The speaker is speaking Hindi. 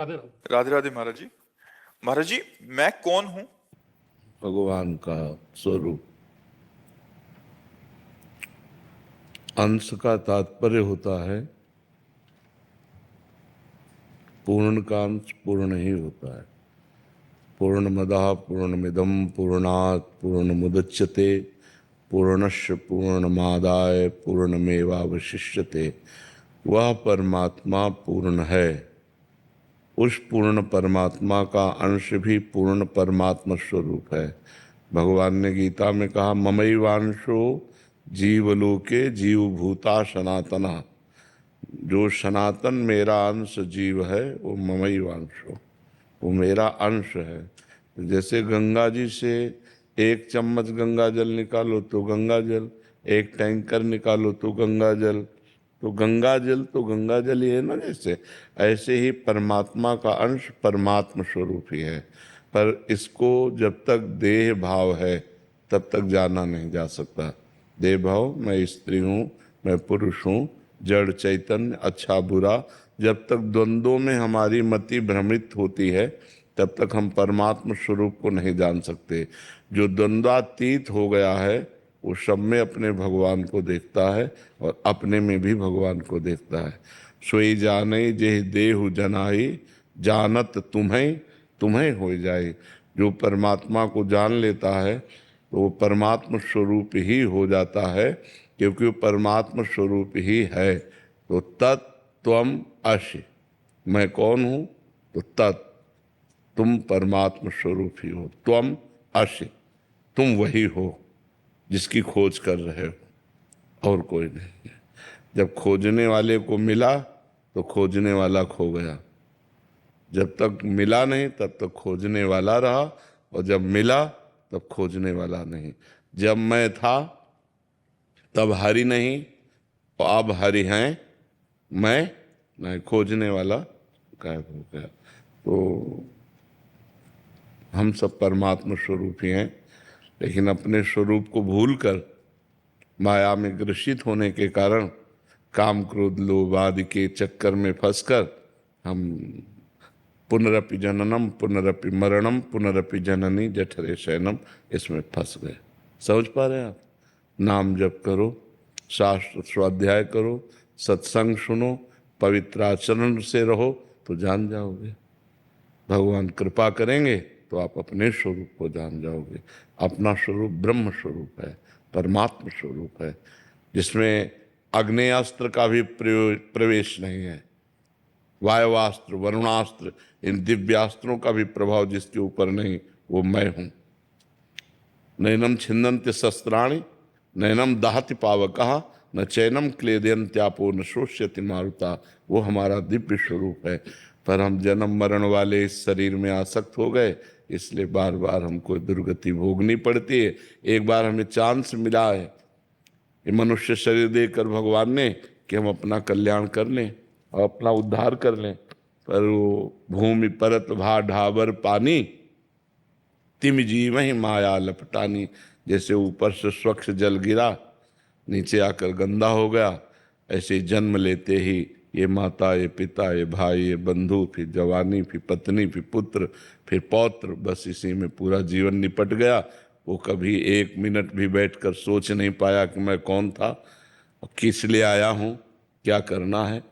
राधे राधे। राधे राधे महाराज जी। महाराज जी, मैं कौन हूँ? भगवान का स्वरूप। अंश का तात्पर्य होता है पूर्ण का अंश पूर्ण ही होता है। पूर्णमदः पूर्णमिदं पूर्णात् पूर्णमुदच्यते पूर्णस्य पूर्णमादाय पूर्णमेवावशिष्यते। वह परमात्मा पूर्ण है। उस पूर्ण परमात्मा का अंश भी पूर्ण परमात्मा स्वरूप है। भगवान ने गीता में कहा ममैवांशो जीवलोके जीवभूता सनातना। जो सनातन मेरा अंश जीव है वो ममैवांशो, वो मेरा अंश है। जैसे गंगा जी से एक चम्मच गंगा जल निकालो तो गंगा जल, एक टैंकर निकालो तो गंगा जल, तो गंगा जल तो गंगा जल ही है ना। जैसे ऐसे ही परमात्मा का अंश परमात्मा स्वरूप ही है। पर इसको जब तक देह भाव है तब तक जाना नहीं जा सकता। देह भाव, मैं स्त्री हूँ, मैं पुरुष हूँ, जड़ चैतन्य, अच्छा बुरा, जब तक द्वंद्वों में हमारी मति भ्रमित होती है तब तक हम परमात्मा स्वरूप को नहीं जान सकते। जो द्वंद्वातीत हो गया है वो सब में अपने भगवान को देखता है और अपने में भी भगवान को देखता है। सोई जाने जेह देहु जनाई, जानत तुम्हें तुम्हें हो जाए। जो परमात्मा को जान लेता है तो वो परमात्मा स्वरूप ही हो जाता है, क्योंकि वो परमात्मा स्वरूप ही है। तो तत्त्वम असि, मैं कौन हूँ? तो तत्, तुम परमात्मा स्वरूप ही हो। त्वम असि, तुम वही हो जिसकी खोज कर रहे हो, और कोई नहीं है। जब खोजने वाले को मिला तो खोजने वाला खो गया। जब तक मिला नहीं तब तक खोजने वाला रहा, और जब मिला तब खोजने वाला नहीं। जब मैं था तब हरि नहीं, और अब हरि हैं, मैं नहीं, खोजने वाला गायब हो गया। तो हम सब परमात्मा स्वरूप ही हैं, लेकिन अपने स्वरूप को भूलकर माया में ग्रसित होने के कारण काम क्रोध लोभ आदि के चक्कर में फंसकर हम पुनरपि जननम पुनरपि मरणम पुनरपि जननी जठरे शयनम, इसमें फंस गए। समझ पा रहे हैं आप? नाम जप करो, शास्त्र स्वाध्याय करो, सत्संग सुनो, पवित्र आचरण से रहो तो जान जाओगे। भगवान कृपा करेंगे तो आप अपने स्वरूप को जान जाओगे। अपना स्वरूप ब्रह्म स्वरूप है, परमात्मा स्वरूप है, जिसमें आग्नेयास्त्र का भी प्रवेश नहीं है, वायवास्त्र वरुणास्त्र इन दिव्यास्त्रों का भी प्रभाव जिसके ऊपर नहीं, वो मैं हूँ। नैनम छिन्दन्ति शस्त्राणि नैनम दहति पावकः न चैनम क्लेदयन्त्यापो न शोष्यति मारुता। वो हमारा दिव्य स्वरूप है। पर हम जन्म मरण वाले इस शरीर में आसक्त हो गए, इसलिए बार बार हमको दुर्गति भोगनी पड़ती है। एक बार हमें चांस मिला है ये मनुष्य शरीर देकर भगवान ने कि हम अपना कल्याण कर लें और अपना उद्धार कर लें, पर वो भूमि परत भा ढाबर पानी तिम जीव ही माया लपटानी। जैसे ऊपर से स्वच्छ जल गिरा नीचे आकर गंदा हो गया, ऐसे जन्म लेते ही ये माता, ये पिता, ये भाई, ये बंधु, फिर जवानी, फिर पत्नी, फिर पुत्र, फिर पौत्र, बस इसी में पूरा जीवन निपट गया। वो कभी एक मिनट भी बैठकर सोच नहीं पाया कि मैं कौन था, किस लिए आया हूँ, क्या करना है।